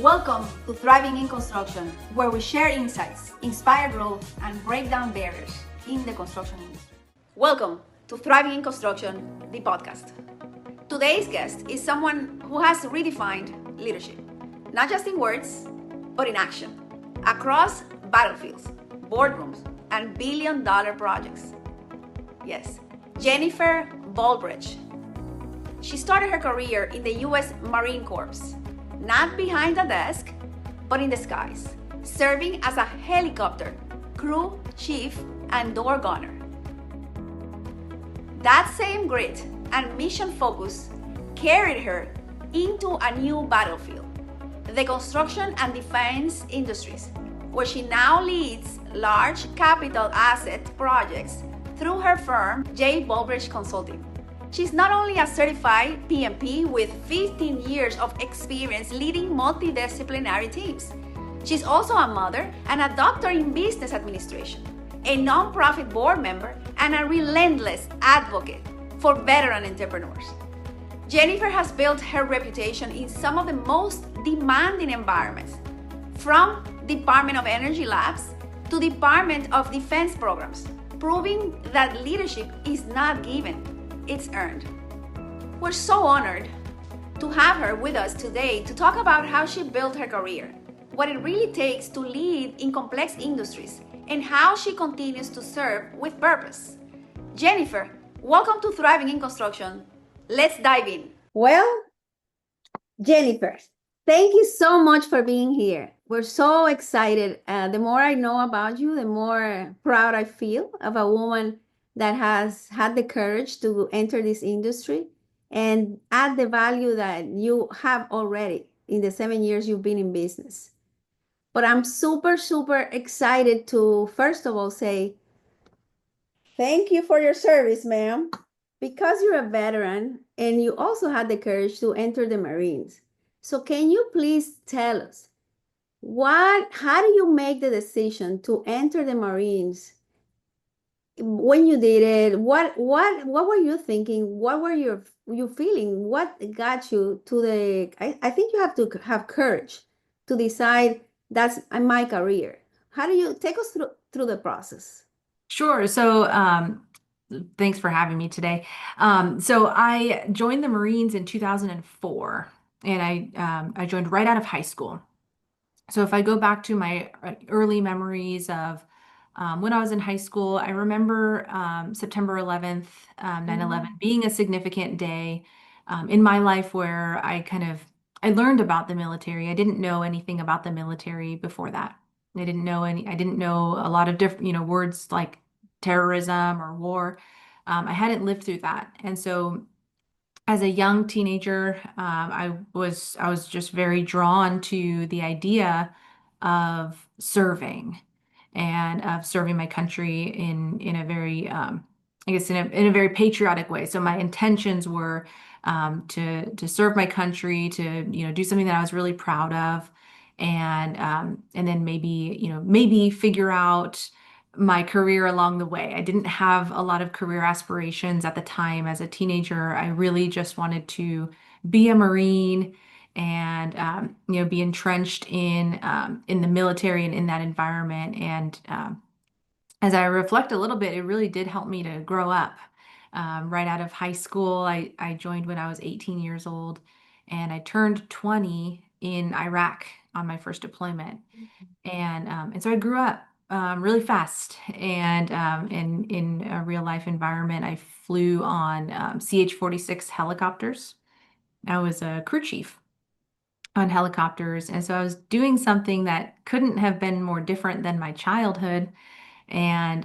Welcome to Thriving in Construction, where we share insights, inspire growth, and break down barriers in the construction industry. Welcome to Thriving in Construction, the podcast. Today's guest is someone who has redefined leadership, not just in words, but in action, across battlefields, boardrooms, and billion-dollar projects. Yes, Jennifer Vollbrecht. She started her career in the U.S. Marine Corps, not behind a desk, but in the skies, serving as a helicopter crew chief and door gunner. That same grit and mission focus carried her into a new battlefield, the construction and defense industries, where she now leads large capital asset projects through her firm, J. Vollbrecht Consulting. She's not only a certified PMP with 15 years of experience leading multidisciplinary teams, she's also a mother and a doctor in business administration, a nonprofit board member, and a relentless advocate for veteran entrepreneurs. Jennifer has built her reputation in some of the most demanding environments, from Department of Energy labs to Department of Defense programs, proving that leadership is not given, it's earned. We're so honored to have her with us today to talk about how she built her career, what it really takes to lead in complex industries, and how she continues to serve with purpose. Jennifer, welcome to Thriving in Construction. Let's dive in. Well, Jennifer, thank you so much for being here. We're so excited. The more I know about you, the more proud I feel of a woman that has had the courage to enter this industry and add the value that you have already in the 7 years you've been in business. But I'm super, super excited to, first of all, say thank you for your service, ma'am, because you're a veteran and you also had the courage to enter the Marines. So can you please tell us how do you make the decision to enter the Marines? When you did it, what were you thinking? What were you feeling? What got you to the? I think you have to have courage to decide that's my career. How do you take us through the process? Sure. So, thanks for having me today. So I joined the Marines in 2004, and I joined right out of high school. So if I go back to my early memories of when I was in high school, I remember September 11th, 9/11 being a significant day in my life where I learned about the military. I didn't know anything about the military before that. I didn't know a lot of different, words like terrorism or war. I hadn't lived through that. And so as a young teenager, I was just very drawn to the idea of serving and of serving my country in a very I guess in a very patriotic way. So my intentions were to serve my country, to do something that I was really proud of, and then maybe figure out my career along the way. I didn't have a lot of career aspirations at the time as a teenager. I really just wanted to be a Marine and be entrenched in the military and in that environment. And as I reflect a little bit, it really did help me to grow up. Right out of high school, I joined when I was 18 years old, and I turned 20 in Iraq on my first deployment. And so I grew up really fast, and in a real life environment. I flew on CH-46 helicopters. I was a crew chief on helicopters, and so I was doing something that couldn't have been more different than my childhood. And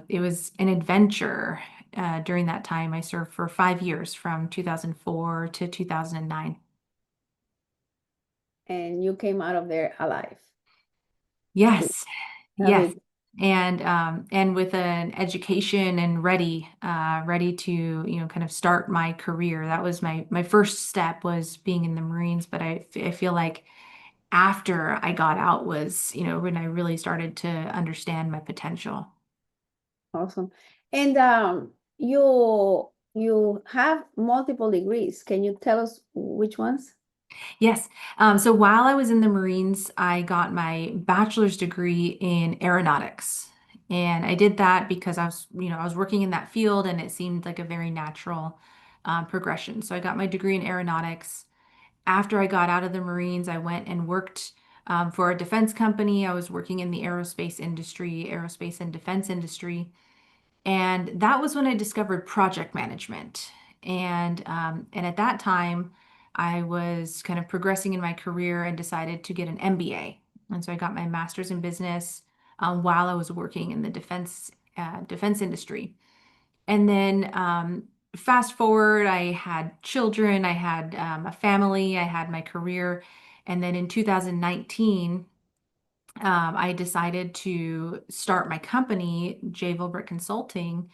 it was an adventure. During that time, I served for 5 years, from 2004 to 2009. And you came out of there alive. Yes. I Yes. mean, And with an education and ready to, kind of start my career. That was my first step, was being in the Marines. But I feel like after I got out was, when I really started to understand my potential. awesome. And you have multiple degrees. Can you tell us which ones? Yes. So while I was in the Marines, I got my bachelor's degree in aeronautics. And I did that because I was working in that field and it seemed like a very natural progression. So I got my degree in aeronautics. After I got out of the Marines, I went and worked for a defense company. I was working in the aerospace industry, aerospace and defense industry. And that was when I discovered project management. And at that time, I was kind of progressing in my career and decided to get an MBA. And so I got my master's in business while I was working in the defense industry. And then fast forward, I had children, I had a family, I had my career. And then in 2019, I decided to start my company, J. Vollbrecht Consulting.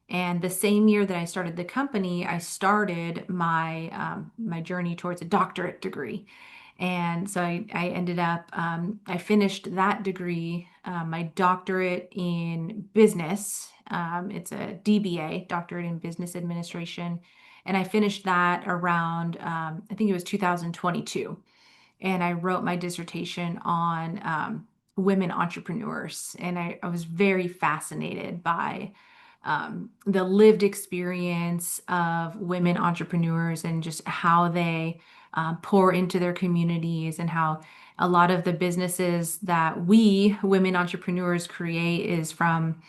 And the same year that I started the company, I started my journey towards a doctorate degree. And so I ended up, I finished that degree, my doctorate in business. It's a DBA, Doctorate in Business Administration. And I finished that around, I think it was 2022, and I wrote my dissertation on women entrepreneurs. And I was very fascinated by the lived experience of women entrepreneurs and just how they pour into their communities, and how a lot of the businesses that we women entrepreneurs create is from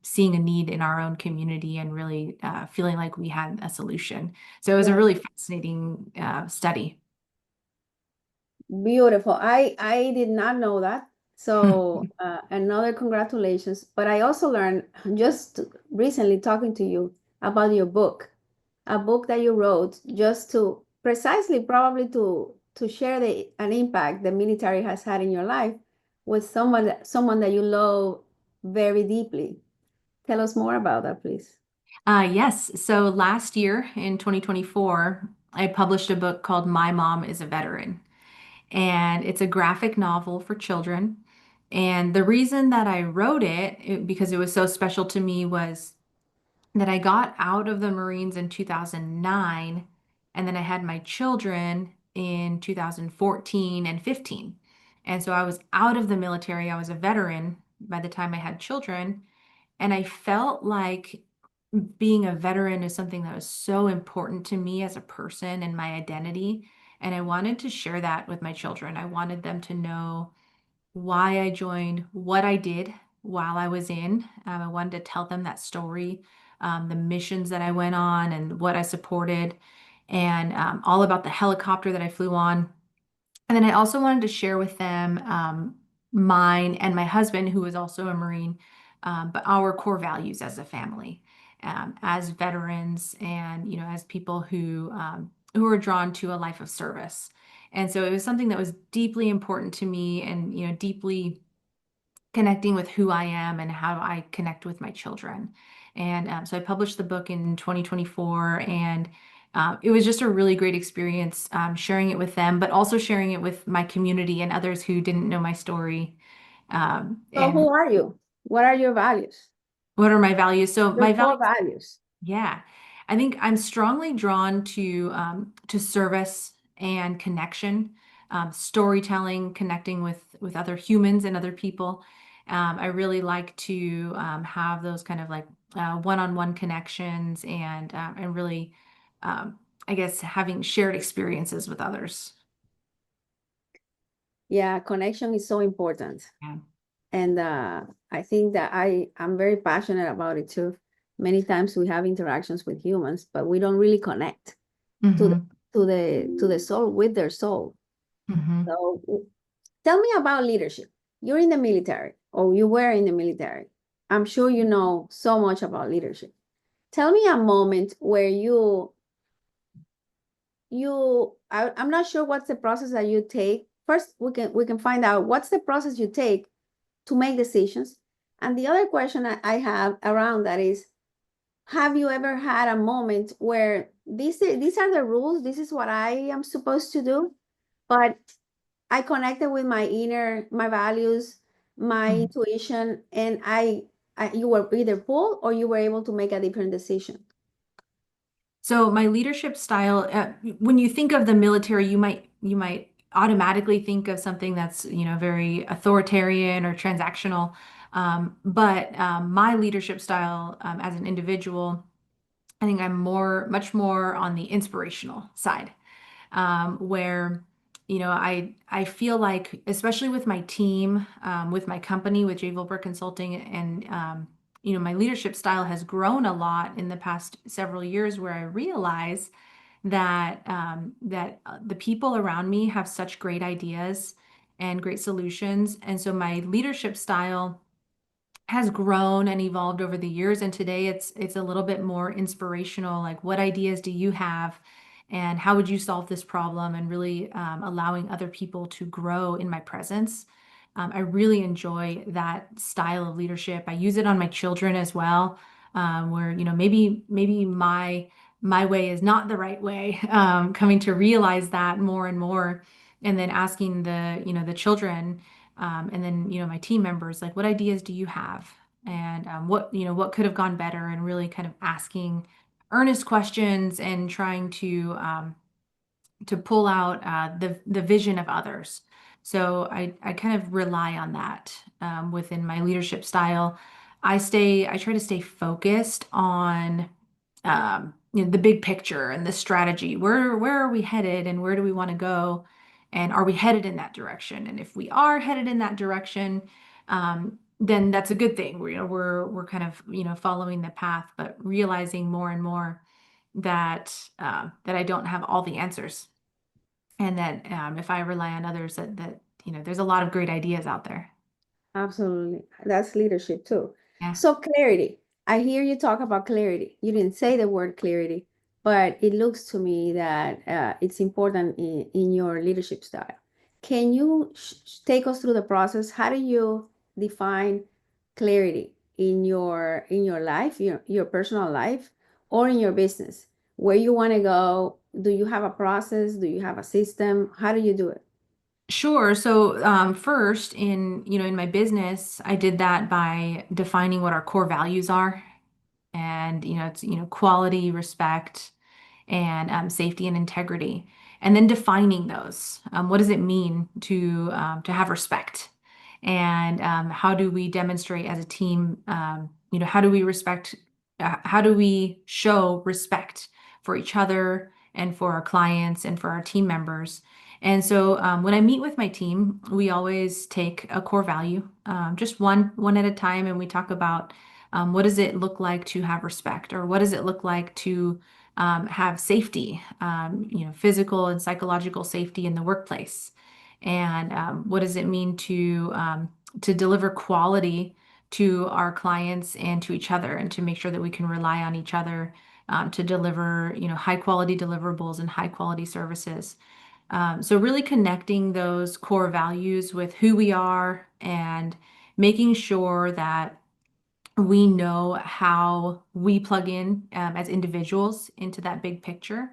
seeing a need in our own community and really feeling like we had a solution. So it was a Yeah. really fascinating study. Beautiful. I did not know that. So another congratulations. But I also learned just recently talking to you about your book, a book that you wrote just to precisely probably to share an impact the military has had in your life with someone that you love very deeply. Tell us more about that, please. Yes. So last year in 2024, I published a book called My Mom is a Veteran, and it's a graphic novel for children. And the reason that I wrote because it was so special to me, was that I got out of the Marines in 2009, and then I had my children in 2014 and 15. And so I was out of the military. I was a veteran by the time I had children. And I felt like being a veteran is something that was so important to me as a person and my identity. And I wanted to share that with my children. I wanted them to know why I joined, what I did while I was in. I wanted to tell them that story, the missions that I went on and what I supported, and all about the helicopter that I flew on. And then I also wanted to share with them mine and my husband, who was also a Marine, but our core values as a family, as veterans, and as people who are drawn to a life of service. And so it was something that was deeply important to me, and deeply connecting with who I am and how I connect with my children. And so I published the book in 2024, and it was just a really great experience sharing it with them, but also sharing it with my community and others who didn't know my story. So And who are you? What are your values? what are my values? So Your my core values, values. yeah, I think I'm strongly drawn to service and connection, storytelling, connecting with other humans and other people. I really like to have those kind of like one-on-one connections, and really, um, I guess, having shared experiences with others. Yeah, connection is so important. Yeah. And I think that I'm very passionate about it too. Many times we have interactions with humans, but we don't really connect to the Hmm. to the soul with their soul. Hmm. So tell me about leadership. You're in the military, or you were in the military. I'm sure you know so much about leadership. Tell me a moment where I'm not sure what's the process that you take. First, we can find out what's the process you take to make decisions. And the other question I have around that is, have you ever had a moment where these are the rules, this is what I am supposed to do, but I connected with my values, my intuition, and you were either pulled or you were able to make a different decision? So my leadership style, when you think of the military, you might automatically think of something that's, very authoritarian or transactional. But my leadership style as an individual, I think I'm much more on the inspirational side, where I feel like, especially with my team, with my company, with J. Vollbrecht Consulting, and my leadership style has grown a lot in the past several years, where I realize that the people around me have such great ideas and great solutions, and so my leadership style has grown and evolved over the years, and today it's a little bit more inspirational, like what ideas do you have and how would you solve this problem, and really allowing other people to grow in my presence. I really enjoy that style of leadership. I use it on my children as well, where maybe my way is not the right way, coming to realize that more and more, and then asking the children, and then my team members, like, what ideas do you have, and what could have gone better, and really kind of asking earnest questions and trying to pull out the vision of others. So I kind of rely on that within my leadership style. I try to stay focused on the big picture and the strategy. Where are we headed, and where do we want to go? And are we headed in that direction? And if we are headed in that direction, then that's a good thing. We're kind of following the path, but realizing more and more that I don't have all the answers, and that if I rely on others, that there's a lot of great ideas out there. Absolutely. That's leadership too. Yeah. So clarity. I hear you talk about clarity. You didn't say the word clarity, but it looks to me that it's important in your leadership style. Can you take us through the process? How do you define clarity in your life, your personal life, or in your business? Where you want to go? Do you have a process? Do you have a system? How do you do it? Sure. So first, in my business, I did that by defining what our core values are, and it's quality, respect, and safety and integrity, and then defining those. What does it mean to have respect, and how do we demonstrate as a team? How do we respect? How do we show respect for each other and for our clients and for our team members? And so when I meet with my team, we always take a core value, just one at a time, and we talk about what does it look like to have respect, or what does it look like to have safety, physical and psychological safety in the workplace, and what does it mean to deliver quality to our clients and to each other, and to make sure that we can rely on each other to deliver high quality deliverables and high quality services. So really connecting those core values with who we are, and making sure that we know how we plug in as individuals into that big picture,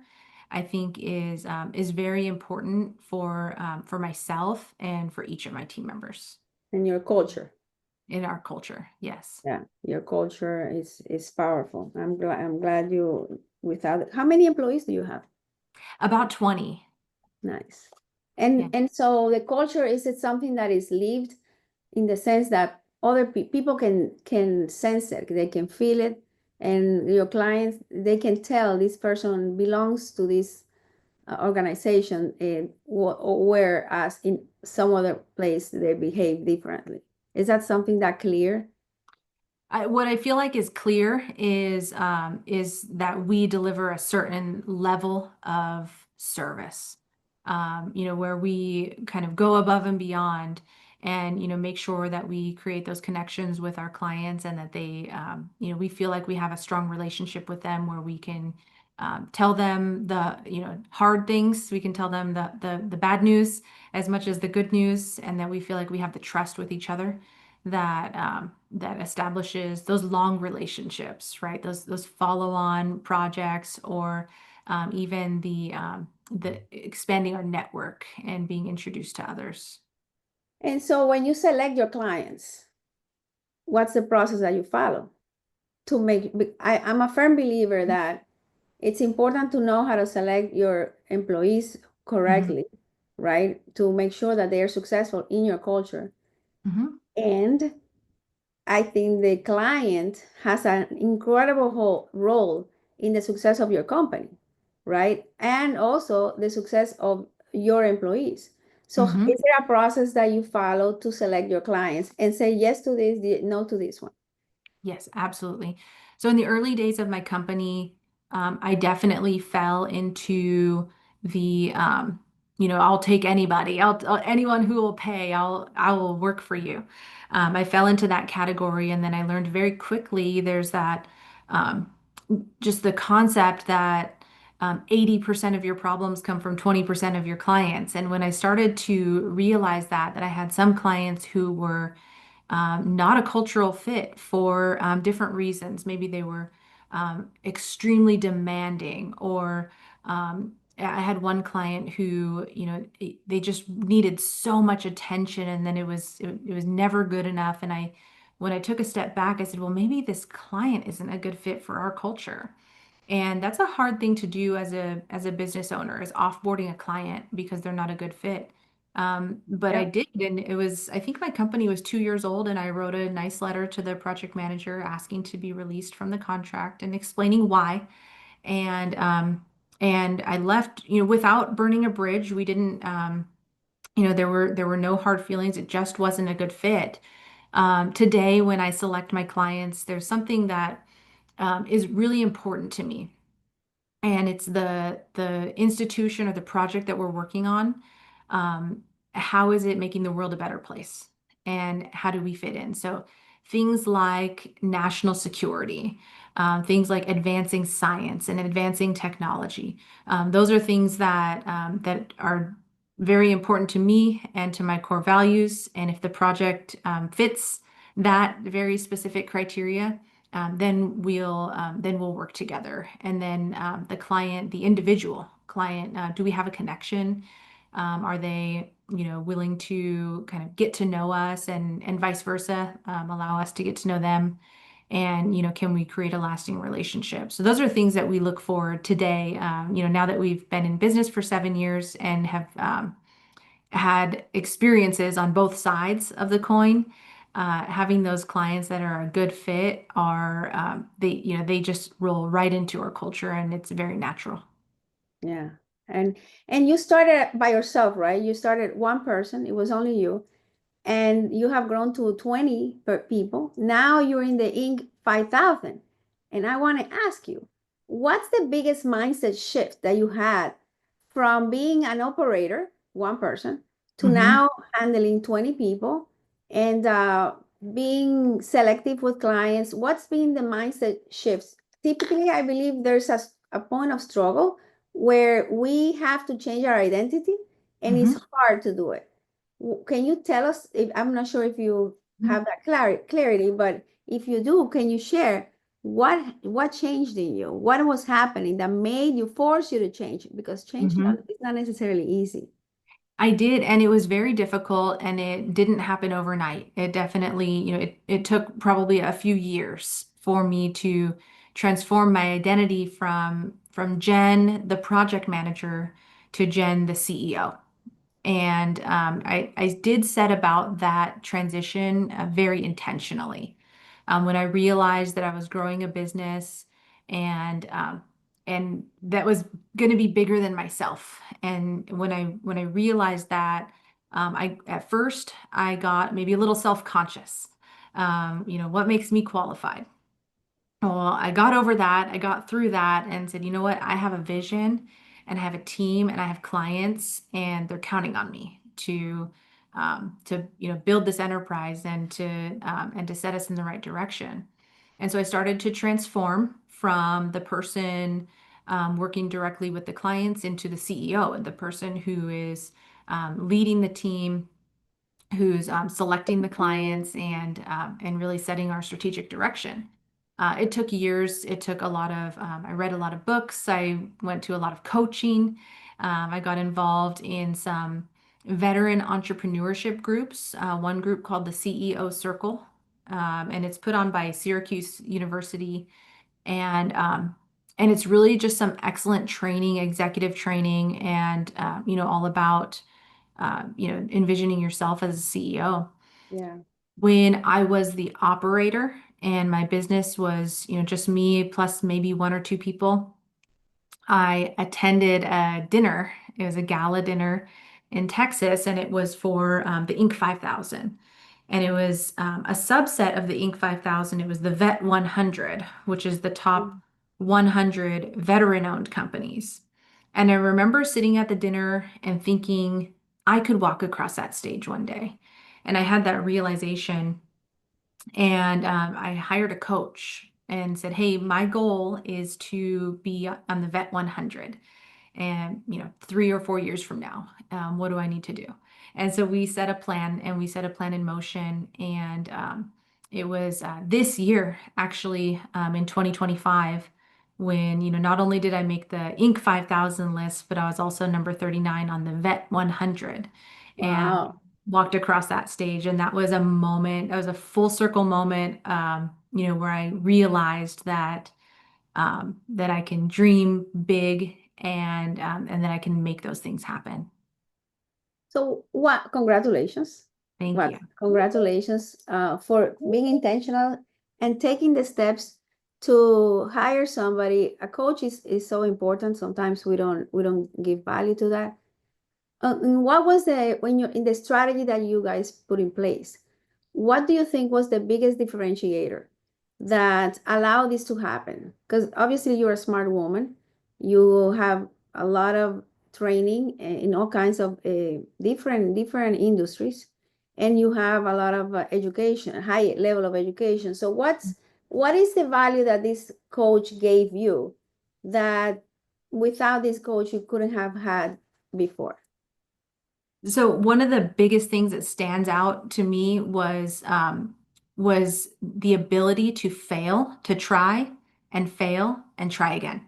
I think is very important for myself and for each of my team members And your culture. in our culture. Yes. Yeah, your culture is powerful. I'm glad you without it. How many employees do you have? About 20. Nice. Yeah. And so the culture, is it something that is lived in the sense that other people can sense it, they can feel it, and your clients, they can tell this person belongs to this organization, and whereas in some other place they behave differently. Is that something that clear? What I feel like is clear is that we deliver a certain level of service, where we kind of go above and beyond, and make sure that we create those connections with our clients, and that they, we feel like we have a strong relationship with them, where we can tell them the hard things, we can tell them the bad news as much as the good news, and that we feel like we have the trust with each other that establishes those long relationships, right? Those follow-on projects, or even the expanding our network and being introduced to others. And so when you select your clients, what's the process that you follow to make? I'm a firm believer that it's important to know how to select your employees correctly, right? To make sure that they are successful in your culture. Mhm. And I think the client has an incredible role in the success of your company, right? And also the success of your employees. So Mhm. is there a process that you follow to select your clients and say yes to this, no to this one? Yes, absolutely. So in the early days of my company, I definitely fell into the, I'll take anybody, anyone who will pay, I will work for you. I fell into that category, and then I learned very quickly there's that, um, just the concept that 80% of your problems come from 20% of your clients. And when I started to realize that I had some clients who were not a cultural fit for different reasons. Maybe they were extremely demanding, or I had one client who, they just needed so much attention, and then it was never good enough. And when I took a step back, I said, well, maybe this client isn't a good fit for our culture. And that's a hard thing to do as a business owner, is offboarding a client because they're not a good fit. But I Yep. did, and I think my company was 2 years old, and I wrote a nice letter to the project manager asking to be released from the contract and explaining why. And I left, without burning a bridge. We didn't, there were no hard feelings. It just wasn't a good fit. Today, when I select my clients, there's something that is really important to me, and it's the institution or the project that we're working on. Um, how is it making the world a better place? And how do we fit in? So things like national security, things like advancing science and advancing technology. Those are things that are very important to me and to my core values. And if the project fits that very specific criteria, then we'll work together. And then the client, the individual client, do we have a connection? Are they, willing to kind of get to know us, and vice versa, allow us to get to know them? And, can we create a lasting relationship? So those are things that we look for today. Now that we've been in business for 7 years and have had experiences on both sides of the coin, having those clients that are a good fit are they just roll right into our culture, and it's very natural. Yeah. And you started by yourself, right? You started one person, it was only you, and you have grown to 20 people. Now you're in the Inc. 5,000. And I want to ask you, what's the biggest mindset shift that you had from being an operator, one person, to Hmm. now handling 20 people and being selective with clients? What's been the mindset shifts? Typically, I believe there's a point of struggle where we have to change our identity, and it's Hmm. hard to do it. Can you tell us, if I'm not sure if you have that clarity, but if you do, can you share what changed in you? What was happening that made you force you to change? Because change Hmm. is not necessarily easy. I did, and it was very difficult, and it didn't happen overnight. It definitely, it took probably a few years for me to transform my identity from Jen, the project manager, to Jen, the CEO. And I did set about that transition very intentionally. When I realized that I was growing a business, and that was going to be bigger than myself. And when I realized that, I at first I got maybe a little self-conscious. What makes me qualified? Well, I got over that. I got through that and said, you know what? I have a vision, and I have a team, and I have clients, and they're counting on me to build this enterprise, and to set us in the right direction. And so I started to transform from the person working directly with the clients into the CEO, and the person who is leading the team, who's selecting the clients, and really setting our strategic direction. It took years. It took a lot of, I read a lot of books. I went to a lot of coaching. I got involved in some veteran entrepreneurship groups, one group called the CEO Circle, and it's put on by Syracuse University. And And it's really just some excellent training, executive training, and all about envisioning yourself as a CEO. Yeah. When I was the operator and my business was, just me plus maybe one or two people, I attended a dinner. It was a gala dinner in Texas, and it was for the Inc. 5000. And it was a subset of the Inc. 5000. It was the Vet 100, which is the top 100 veteran-owned companies. And I remember sitting at the dinner and thinking, I could walk across that stage one day. And I had that realization, and I hired a coach and said, hey, my goal is to be on the Vet 100. And 3 or 4 years from now, what do I need to do? And so we set a plan, and we set a plan in motion. And it was this year, actually, in 2025, when not only did I make the Inc. 5000 list, but I was also number 39 on the Vet 100, and Wow. walked across that stage. And that was a moment, that was a full circle moment, where I realized that I can dream big, and that I can make those things happen. So what, congratulations. Thank What, you. congratulations for being intentional and taking the steps to hire somebody. A coach is so important. Sometimes we don't give value to that. And what was when you're in the strategy that you guys put in place? What do you think was the biggest differentiator that allowed this to happen? Because obviously you're a smart woman. You have a lot of training in all kinds of different industries, and you have a lot of education, high level of education. So what is the value that this coach gave you that without this coach you couldn't have had before? So one of the biggest things that stands out to me was the ability to fail, to try and fail and try again,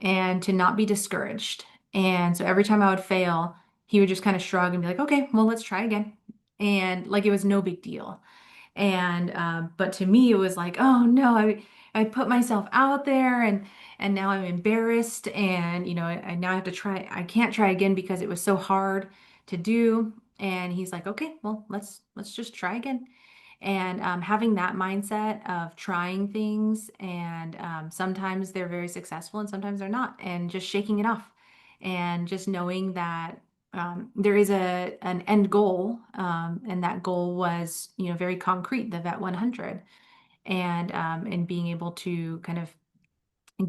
and to not be discouraged. And so every time I would fail, he would just kind of shrug and be like, "Okay, well, let's try again," and like it was no big deal. And but to me, it was like, oh no, I put myself out there, and now I'm embarrassed, and I now have to try. I can't try again because it was so hard to do. And he's like, okay, well, let's just try again. And having that mindset of trying things, and sometimes they're very successful and sometimes they're not, and just shaking it off, and just knowing that there is an end goal, and that goal was very concrete, the Vet 100, and being able to kind of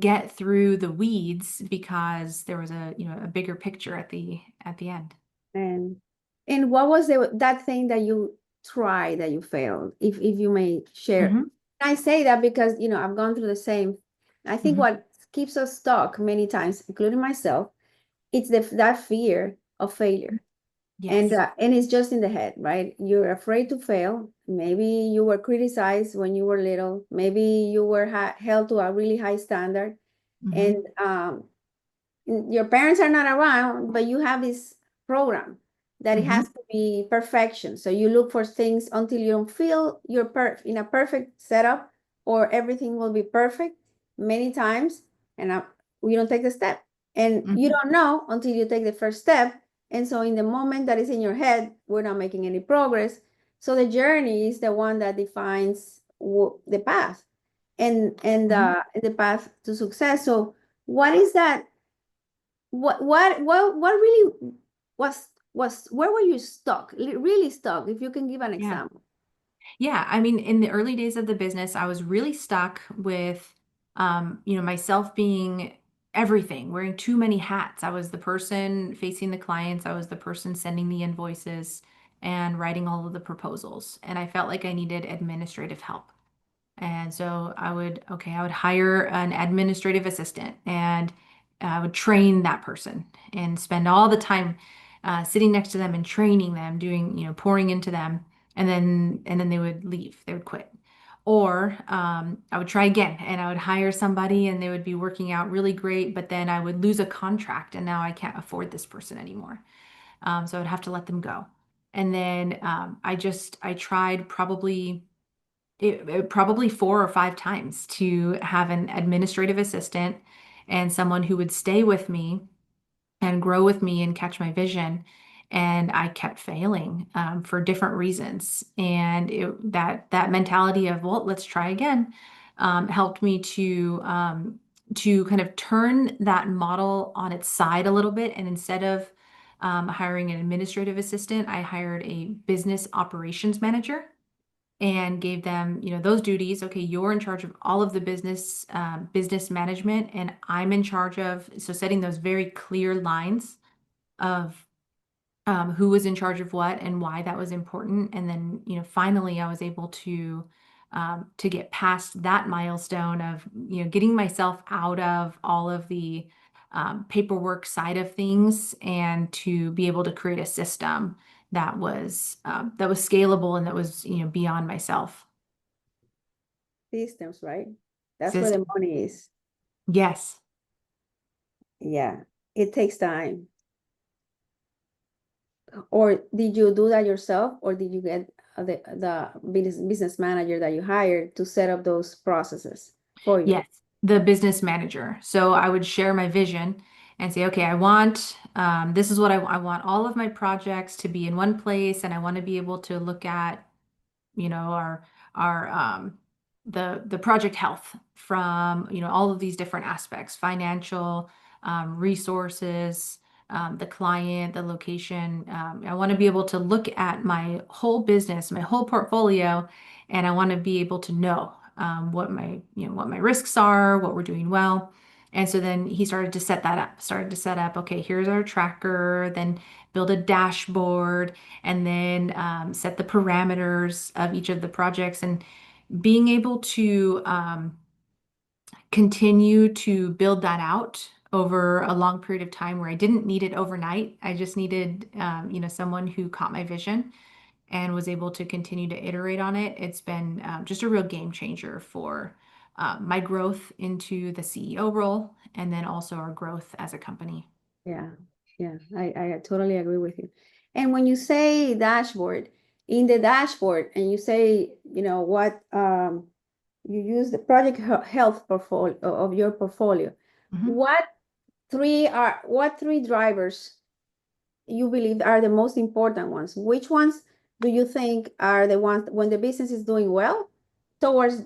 get through the weeds because there was a bigger picture at the end. And what was that thing that you tried that you failed, if you may share? Hmm. I say that because I've gone through the same. I think Hmm. what keeps us stuck many times, including myself, it's that fear of failure. And Yes. and it's just in the head, right? You're afraid to fail. Maybe you were criticized when you were little. Maybe you were held to a really high standard, Hmm. and your parents are not around, but you have this program that it Hmm. has to be perfection. So you look for things until you don't feel you're in a perfect setup, or everything will be perfect many times, and we don't take the step. And you Hmm. don't know until you take the first step. And so in the moment that is in your head, we're not making any progress. So the journey is the one that defines the path, Hmm. and the path to success. So what is that? What really was where were you stuck? Really stuck, if you can give an Yeah. example. Yeah, I mean, in the early days of the business, I was really stuck with, myself being everything, wearing too many hats. I was the person facing the clients, I was the person sending the invoices and writing all of the proposals, and I felt like I needed administrative help. And so I would hire an administrative assistant, and I would train that person and spend all the time sitting next to them and training them, doing, pouring into them. And then they would leave, they would quit. Or I would try again, and I would hire somebody and they would be working out really great, but then I would lose a contract and now I can't afford this person anymore. So I would have to let them go. And then I tried probably 4 or 5 times to have an administrative assistant, and someone who would stay with me and grow with me and catch my vision. And I kept failing for different reasons. And that mentality of, well, let's try again, helped me to kind of turn that model on its side a little bit. And instead of hiring an administrative assistant, I hired a business operations manager and gave them, those duties. Okay, you're in charge of all of the business management, and I'm in charge of, so setting those very clear lines of who was in charge of what and why that was important. And then, finally I was able to get past that milestone of, getting myself out of all of the paperwork side of things, and to be able to create a system that was scalable and that was, beyond myself. Systems, right? That's where System. the money is. Yes. Yeah, it takes time. Or did you do that yourself, or did you get the business manager that you hired to set up those processes for you? Yes, the business manager. So I would share my vision and say, okay, I want, this is what I want all of my projects to be in one place, and I want to be able to look at, our the project health from, all of these different aspects, financial, resources, the client, the location. I want to be able to look at my whole business, my whole portfolio, and I want to be able to know what my risks are, what we're doing well. And so then he started to set up, okay, here's our tracker, then build a dashboard, and then set the parameters of each of the projects, and being able to continue to build that out over a long period of time, where I didn't need it overnight. I just needed, someone who caught my vision and was able to continue to iterate on it. It's been just a real game changer for my growth into the CEO role, and then also our growth as a company. Yeah, I totally agree with you. And when you say dashboard, in the dashboard, and you say, what you use the project health portfolio of your portfolio, Mhm. what three drivers you believe are the most important ones? Which ones do you think are the ones when the business is doing well, towards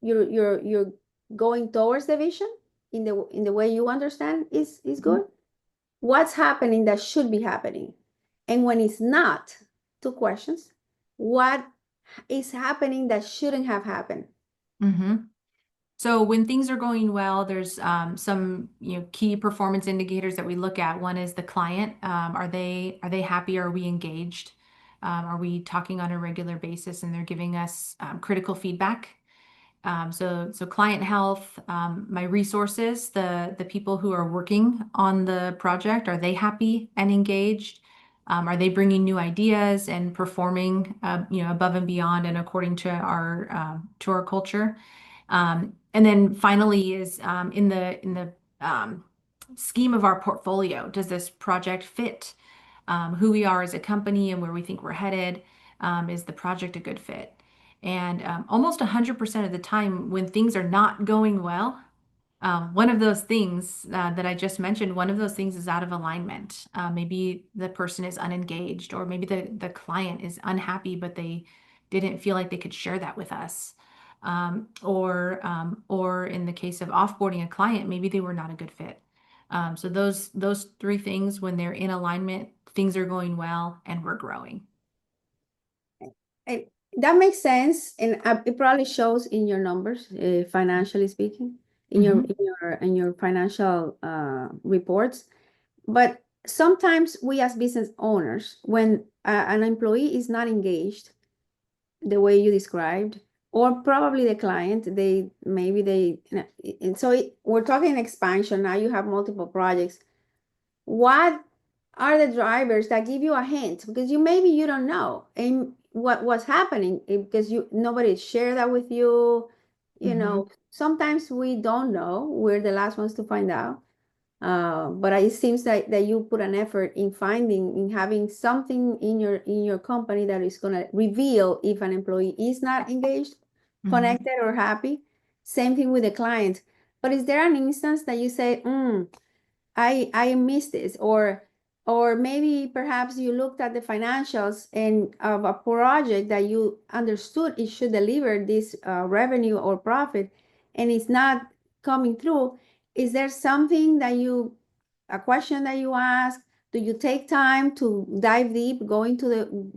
you're going towards the vision in the way you understand is good? What's happening that should be happening? And when it's not, two questions. What is happening that shouldn't have happened? Mhm. So when things are going well, there's some key performance indicators that we look at. One is the client. Are they happy? Are we engaged? Are we talking on a regular basis and they're giving us critical feedback? So client health, my resources, the people who are working on the project, are they happy and engaged? Are they bringing new ideas and performing, above and beyond and according to our culture? And then finally is in the scheme of our portfolio, does this project fit who we are as a company and where we think we're headed? Is the project a good fit? And almost 100% of the time, when things are not going well, one of those things that I just mentioned, one of those things is out of alignment. Maybe the person is unengaged, or maybe the client is unhappy, but they didn't feel like they could share that with us. Or in the case of offboarding a client, maybe they were not a good fit. So those three things, when they're in alignment, things are going well and we're growing. And that makes sense, and it probably shows in your numbers, financially speaking, in your financial reports. But sometimes we as business owners, when an employee is not engaged the way you described, or probably the client, and so we're talking expansion. Now you have multiple projects. What are the drivers that give you a hint? Because maybe you don't know and what's happening, because nobody shared that with you. Sometimes we don't know. We're the last ones to find out. But it seems that you put an effort in having something in your company that is going to reveal if an employee is not engaged, connected, or happy. Same thing with the client. But is there an instance that you say, I missed this, or maybe perhaps you looked at the financials and of a project that you understood it should deliver this revenue or profit, and it's not coming through? Is there something that a question that you ask? Do you take time to dive deep,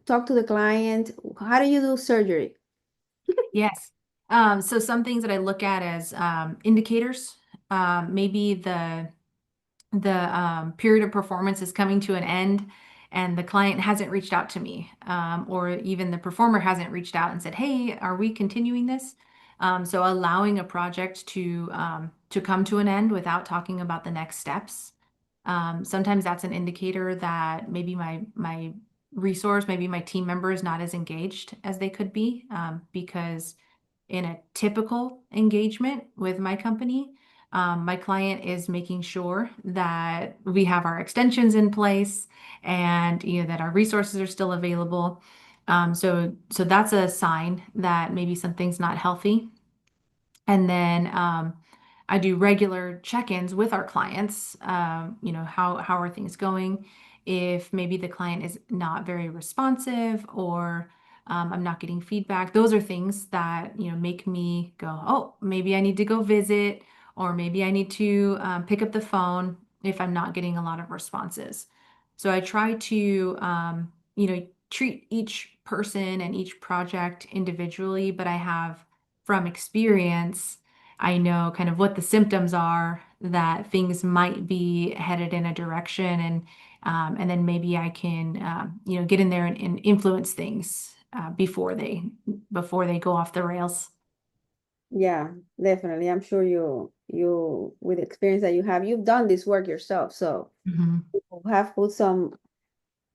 talk to the client? How do you do surgery? Yes. So some things that I look at as indicators, maybe the period of performance is coming to an end and the client hasn't reached out to me, or even the performer hasn't reached out and said, "Hey, are we continuing this?" So allowing a project to come to an end without talking about the next steps. Sometimes that's an indicator that maybe my resource, maybe my team member is not as engaged as they could be, because in a typical engagement with my company, my client is making sure that we have our extensions in place and that our resources are still available. So that's a sign that maybe something's not healthy. And then I do regular check-ins with our clients. How are things going? If maybe the client is not very responsive, or I'm not getting feedback, those are things that make me go, oh, maybe I need to go visit, or maybe I need to pick up the phone if I'm not getting a lot of responses. So I try to treat each person and each project individually, but I have, from experience, I know kind of what the symptoms are, that things might be headed in a direction, and then maybe I can get in there and influence things before they go off the rails. Yeah, definitely. I'm sure you with the experience that you have, you've done this work yourself, so Mhm. you have put some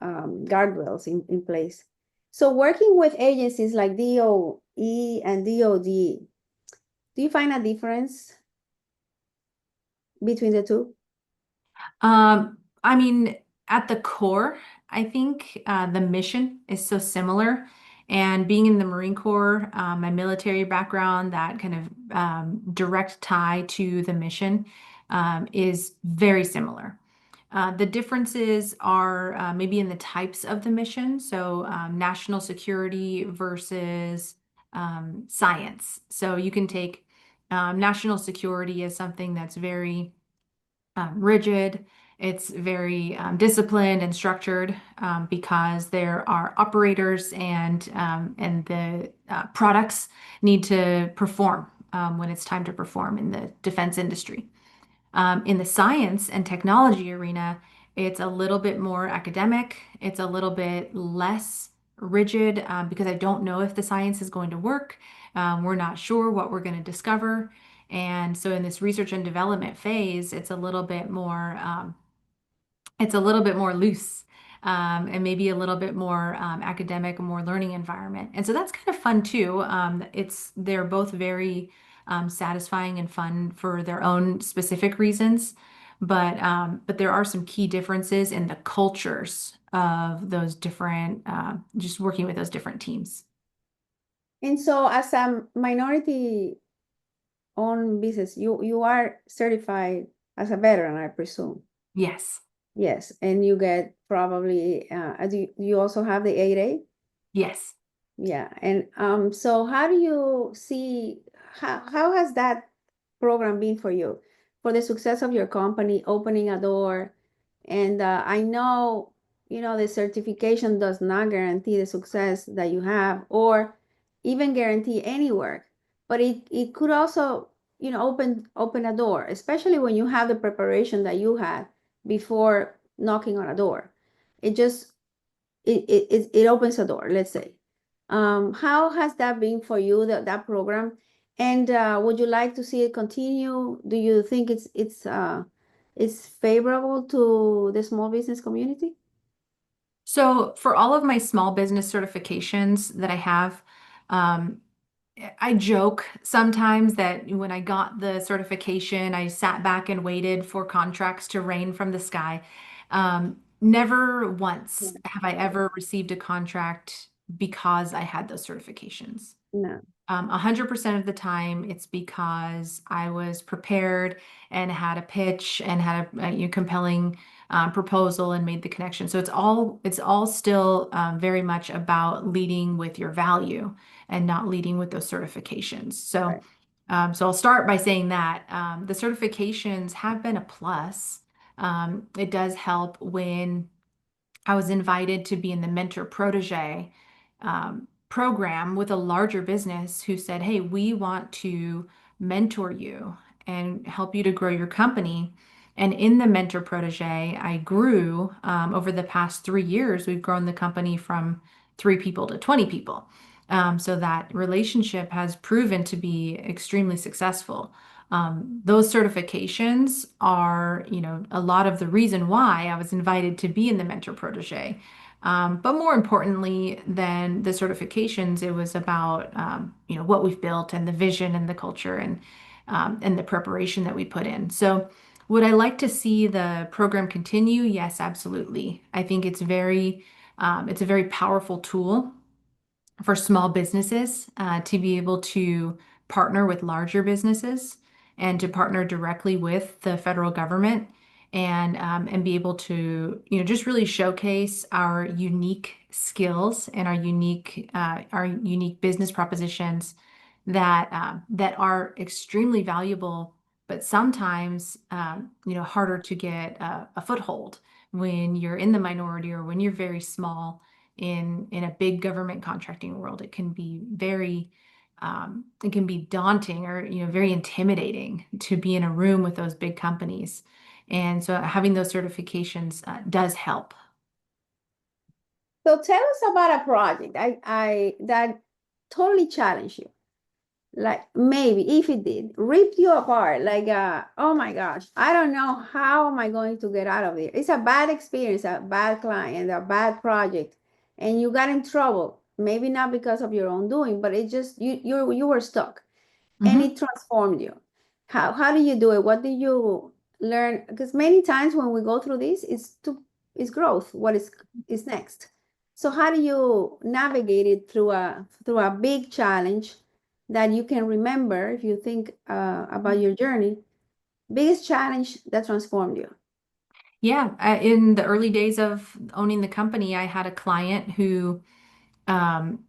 guardrails in place. So working with agencies like DOE and DOD, do you find a difference between the two? I mean, at the core, I think the mission is so similar. And being in the Marine Corps, my military background, that kind of direct tie to the mission is very similar. The differences are maybe in the types of the mission. So, national security versus science. So, you can take national security as something that's very rigid. It's very disciplined and structured, because there are operators, and the products need to perform when it's time to perform in the defense industry. In the science and technology arena, it's a little bit more academic. It's a little bit less rigid, because I don't know if the science is going to work. We're not sure what we're going to discover. And so in this research and development phase, it's a little bit more loose, and maybe a little bit more academic, a more learning environment. And so that's kind of fun too. They're both very satisfying and fun for their own specific reasons. But there are some key differences in the cultures of those different, just working with those different teams. And so as a minority owned business, you are certified as a veteran, I presume. Yes. Yes, and you get probably do you also have the 8A? Yes. Yeah, and so how do you see how has that program been for you, for the success of your company, opening a door? And I know, the certification does not guarantee the success that you have, or even guarantee any work, but it could also, open a door, especially when you have the preparation that you had before knocking on a door. It just it opens a door, let's say. How has that been for you, that program? And would you like to see it continue? Do you think it's favorable to the small business community? So for all of my small business certifications that I have, um, I joke sometimes that when I got the certification, I sat back and waited for contracts to rain from the sky. Never once have I ever received a contract because I had those certifications. No. 100% of the time, it's because I was prepared and had a pitch and had a compelling proposal and made the connection. So it's all still very much about leading with your value and not leading with those certifications. So, Right. so I'll start by saying that the certifications have been a plus. It does help when I was invited to be in the mentor protege program with a larger business who said, "Hey, we want to mentor you and help you to grow your company." And in the mentor protege, I grew over the past 3 years. We've grown the company from 3 people to 20 people. So that relationship has proven to be extremely successful. Those certifications are, a lot of the reason why I was invited to be in the mentor protege. But more importantly than the certifications, it was about, what we've built and the vision and the culture and the preparation that we put in. So would I like to see the program continue? Yes, absolutely. I think it's a very powerful tool for small businesses to be able to partner with larger businesses and to partner directly with the federal government and be able to just really showcase our unique skills and our unique business propositions that are extremely valuable, but sometimes harder to get a foothold when you're in the minority or when you're very small in a big government contracting world. It can be it can be daunting or very intimidating to be in a room with those big companies. And so having those certifications does help. So tell us about a project I that totally challenged you. Like maybe if it did, ripped you apart, like oh my gosh, I don't know how am I going to get out of there. It's a bad experience, a bad client, a bad project, and you got in trouble. Maybe not because of your own doing, but it just you were stuck and Mhm. it transformed you. How do you do it? What do you learn? Because many times when we go through this, it's growth. What is next? So how do you navigate it through a big challenge that you can remember if you think about your journey? Biggest challenge that transformed you. Yeah, in the early days of owning the company, I had a client who um,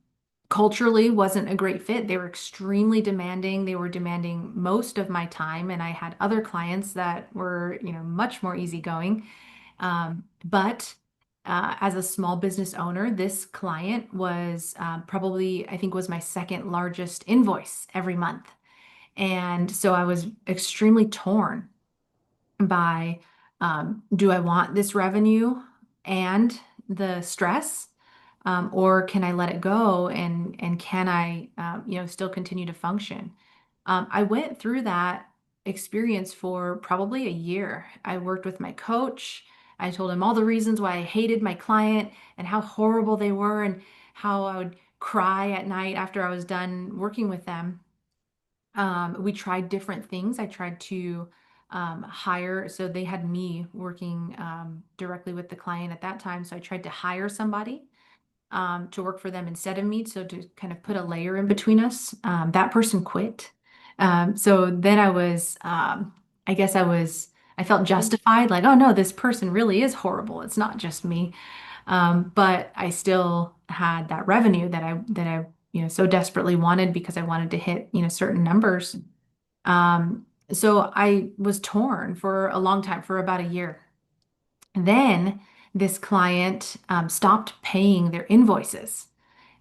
culturally wasn't a great fit. They were extremely demanding. They were demanding most of my time, and I had other clients that were, much more easygoing. But as a small business owner, this client was probably, I think, was my second largest invoice every month. And so I was extremely torn by do I want this revenue and the stress, or can I let it go and can I still continue to function? I went through that experience for probably a year. I worked with my coach. I told him all the reasons why I hated my client and how horrible they were and how I would cry at night after I was done working with them. We tried different things. I tried to hire, so they had me working directly with the client at that time. So I tried to hire somebody to work for them instead of me. So to kind of put a layer in between us. That person quit. So then I guess I felt justified, like, oh no, this person really is horrible. It's not just me. But I still had that revenue that I so desperately wanted because I wanted to hit certain numbers. So I was torn for a long time, for about a year. Then this client stopped paying their invoices.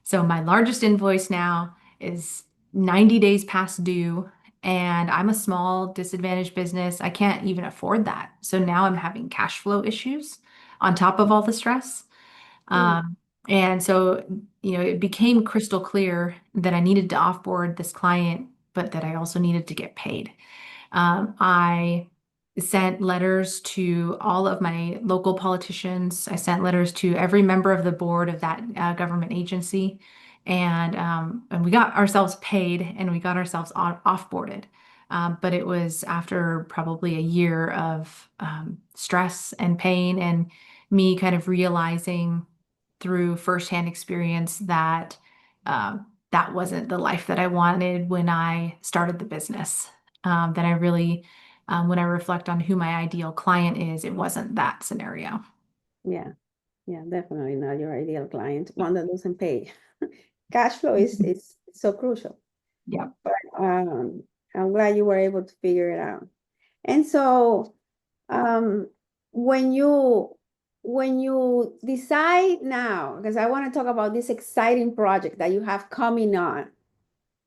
So my largest invoice now is 90 days past due, and I'm a small disadvantaged business. I can't even afford that. So now I'm having cash flow issues on top of all the stress. Mm. And so, it became crystal clear that I needed to offboard this client, but that I also needed to get paid. I sent letters to all of my local politicians. I sent letters to every member of the board of that government agency, and we got ourselves paid and we got ourselves offboarded. But it was after probably a year of stress and pain and me kind of realizing through firsthand experience that that wasn't the life that I wanted when I started the business. That I really, when I reflect on who my ideal client is, it wasn't that scenario. Yeah, yeah, definitely not your ideal client, one that doesn't pay. Cash flow is so crucial. Yeah. But I'm glad you were able to figure it out. And so um, when you decide now, because I want to talk about this exciting project that you have coming on,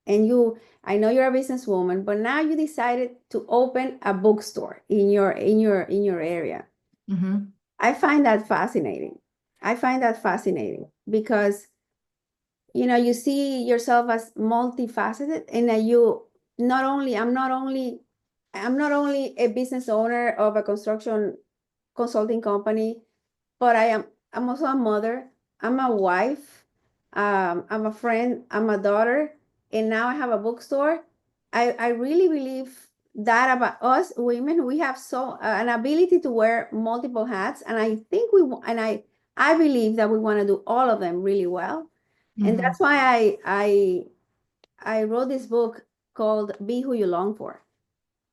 and I know you're a businesswoman, but now you decided to open a bookstore in your area. Mhm. I find that fascinating. I find that fascinating because you see yourself as multifaceted, and that I'm not only a business owner of a construction consulting company, but I'm also a mother, I'm a wife, I'm a friend, I'm a daughter, and now I have a bookstore. I really believe that about us women, we have an ability to wear multiple hats, and I think I believe that we want to do all of them really well. And Mhm. that's why I wrote this book called Be Who You Long For,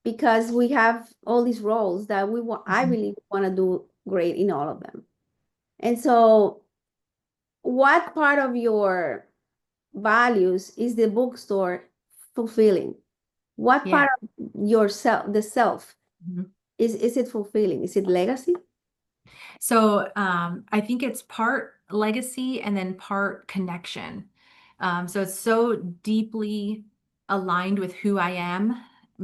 because we have all these roles that I Mhm. believe we want to do great in all of them. And so, what part of your values is the bookstore fulfilling? What Yeah. part of yourself, the self, Mhm. is it fulfilling? Is it legacy? So I think it's part legacy and then part connection. So it's so deeply aligned with who I am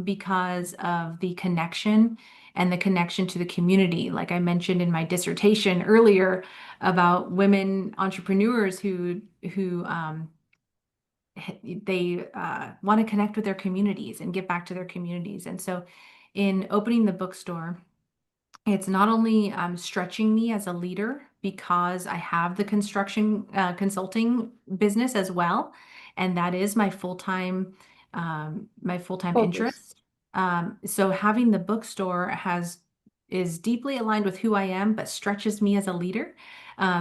because of the connection and the connection to the community. Like I mentioned in my dissertation earlier about women entrepreneurs who they want to connect with their communities and give back to their communities. And so in opening the bookstore, it's not only stretching me as a leader because I have the construction consulting business as well, and that is my full-time Focus. interest. So having the bookstore is deeply aligned with who I am, but stretches me as a leader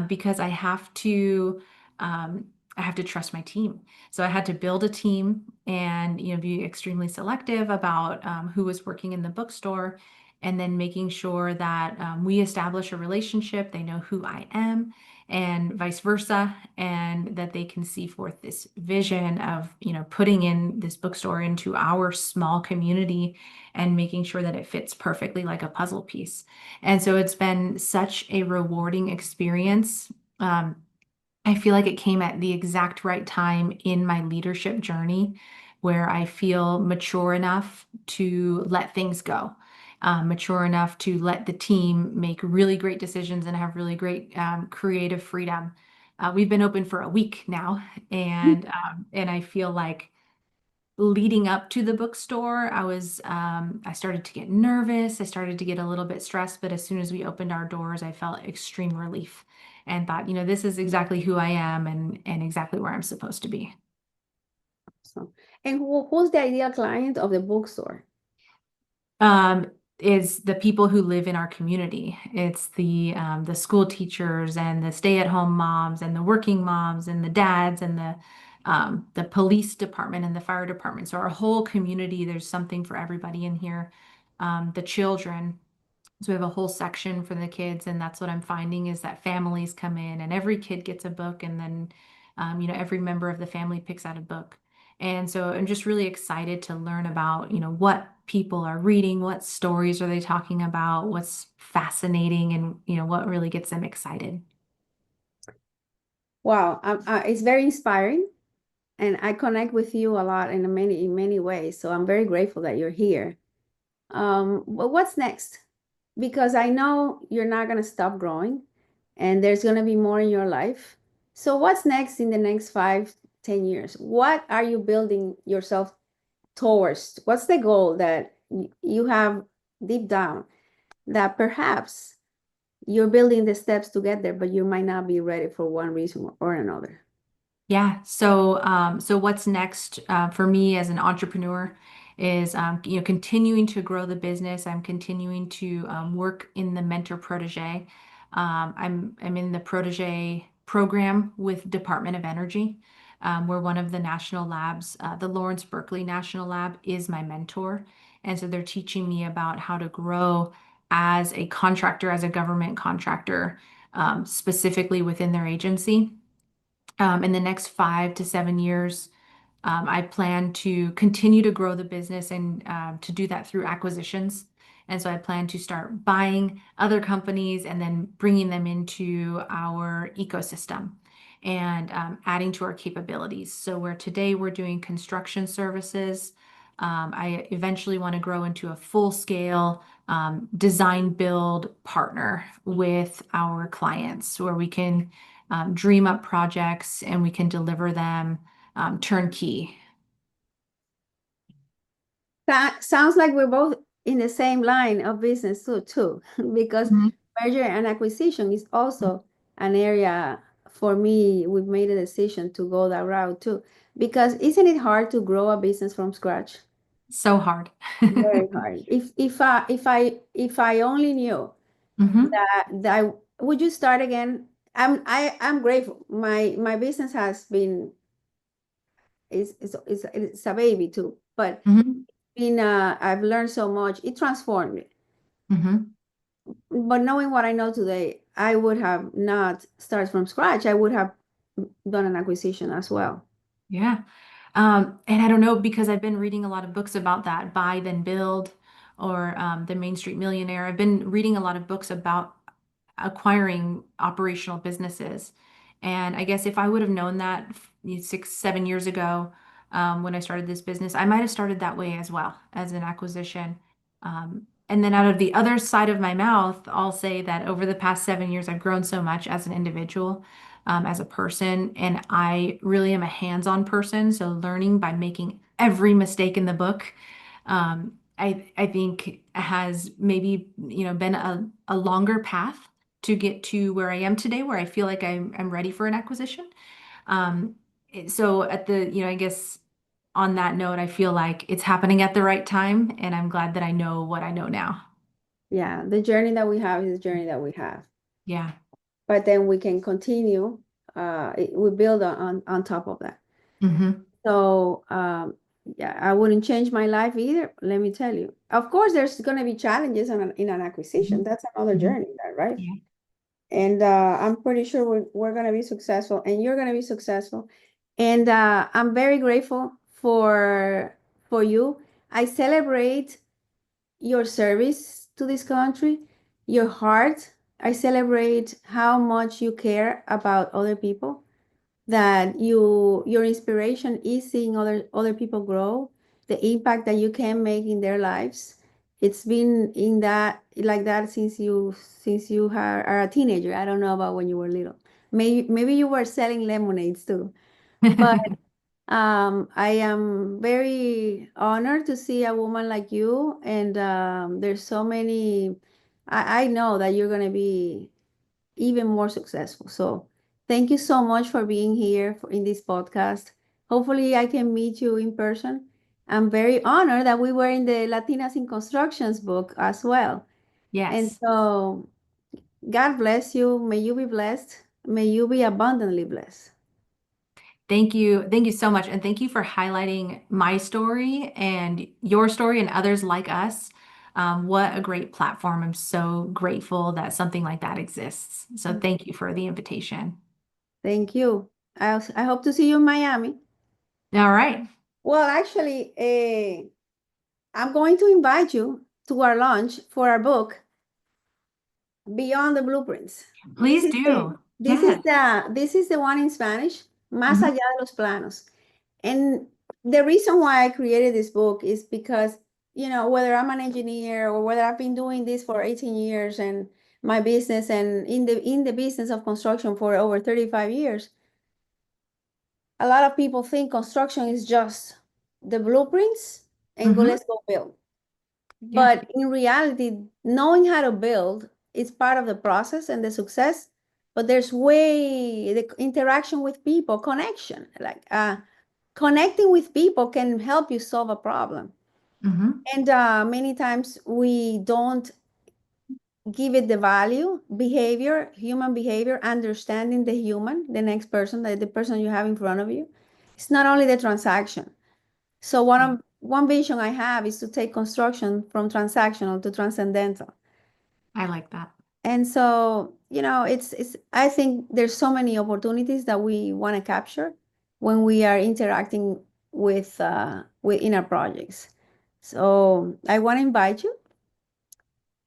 because um, I have to trust my team. So I had to build a team and be extremely selective about who was working in the bookstore, and then making sure that we establish a relationship, they know who I am, and vice versa, and that they can see forth this vision of putting in this bookstore into our small community and making sure that it fits perfectly like a puzzle piece. And so it's been such a rewarding experience. I feel like it came at the exact right time in my leadership journey where I feel mature enough to let things go, mature enough to let the team make really great decisions and have really great creative freedom. We've been open for a week now, and I feel like leading up to the bookstore, I started to get nervous. I started to get a little bit stressed, but as soon as we opened our doors, I felt extreme relief and thought, this is exactly who I am and exactly where I'm supposed to be. So, and who's the ideal client of the bookstore? um, is the people who live in our community. It's the school teachers and the stay-at-home moms and the working moms and the dads and the police department and the fire department. So our whole community, there's something for everybody in here. The children. So we have a whole section for the kids, and that's what I'm finding is that families come in and every kid gets a book, and then every member of the family picks out a book. And so I'm just really excited to learn about what people are reading, what stories are they talking about, what's fascinating, and what really gets them excited. Wow, it's very inspiring, and I connect with you a lot in many ways. So I'm very grateful that you're here. But what's next? Because I know you're not gonna stop growing, and there's gonna be more in your life. So what's next in the next 5, 10 years? What are you building yourself towards? What's the goal that you have deep down that perhaps you're building the steps to get there, but you might not be ready for one reason or another? Yeah. So what's next for me as an entrepreneur is continuing to grow the business. I'm continuing to work in the mentor protege. I'm in the protege program with Department of Energy. We're one of the national labs. The Lawrence Berkeley National Lab is my mentor. And so they're teaching me about how to grow as a contractor, as a government contractor, specifically within their agency. In the next 5 to 7 years, I plan to continue to grow the business and to do that through acquisitions. And so I plan to start buying other companies and then bringing them into our ecosystem and adding to our capabilities. So where today we're doing construction services, I eventually want to grow into a full-scale design build partner with our clients where we can dream up projects and we can deliver them turnkey. That sounds like we're both in the same line of business too, because Mhm. merger and acquisition is also an area for me. We've made a decision to go that route too, because isn't it hard to grow a business from scratch? So hard. Very hard. If I only knew Hmm. that would you start again? I'm grateful. My business has been it's a baby too, but Hmm. I've learned so much. It transformed me. Hmm. But knowing what I know today, I would have not started from scratch. I would have done an acquisition as well. Yeah. And I don't know because I've been reading a lot of books about that, Buy Then Build or The Main Street Millionaire. I've been reading a lot of books about acquiring operational businesses. And I guess if I would have known that 6, 7 years ago, when I started this business, I might have started that way as well as an acquisition. And then out of the other side of my mouth, I'll say that over the past 7 years, I've grown so much as an individual, as a person, and I really am a hands-on person. So learning by making every mistake in the book, I think has maybe, been a longer path to get to where I am today, where I feel like I'm ready for an acquisition. Um, so I guess on that note, I feel like it's happening at the right time, and I'm glad that I know what I know now. Yeah, the journey that we have is the journey that we have. Yeah. But then we can continue. We build on top of that. Hmm. So yeah, I wouldn't change my life either. Let me tell you. Of course, there's going to be challenges in an acquisition. That's another Hmm. journey, right? Yeah. And I'm pretty sure we're going to be successful, and you're going to be successful. And I'm very grateful for you. I celebrate your service to this country, your heart. I celebrate how much you care about other people, that your inspiration is seeing other people grow, the impact that you can make in their lives. It's been in that like that since you are a teenager. I don't know about when you were little. Maybe you were selling lemonades too. But I am very honored to see a woman like you, and there's so many. I know that you're gonna be even more successful. So thank you so much for being here in this podcast. Hopefully, I can meet you in person. I'm very honored that we were in the Latinas in Constructions book as well. And Yes. so, God bless you. May you be blessed. May you be abundantly blessed. Thank you. Thank you so much. And thank you for highlighting my story and your story and others like us. What a great platform. I'm so grateful that something like that exists. So thank you for the invitation. Thank you. I hope to see you in Miami. All right. Well, actually, I'm going to invite you to our launch for our book, Beyond the Blueprints. This Please is the do. this is Yes. the this is the one in Spanish, Más Mhm. allá de los planos. And the reason why I created this book is because, whether I'm an engineer or whether I've been doing this for 18 years and my business and in the business of construction for over 35 years, a lot of people think construction is just the blueprints and go, Mhm. let's go build. Yeah. But in reality, knowing how to build is part of the process and the success. But there's the interaction with people, connection, like connecting with people can help you solve a problem. Mhm. And many times we don't give it the value, human behavior, understanding the next person, the person you have in front of you. It's not only the transaction. So one vision I have is to take construction from transactional to transcendental. I like that. And so, it's I think there's so many opportunities that we want to capture when we are interacting with in our projects. So I want to invite you,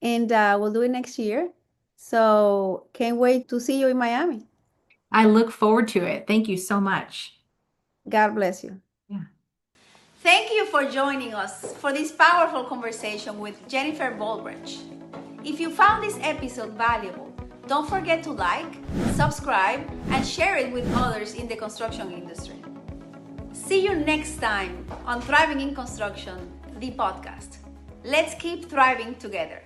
and we'll do it next year. So can't wait to see you in Miami. I look forward to it. Thank you so much. God bless you. Yeah. Thank you for joining us for this powerful conversation with Jennifer Vollbrecht. If you found this episode valuable, don't forget to like, subscribe, and share it with others in the construction industry. See you next time on Thriving in Construction, the podcast. Let's keep thriving together.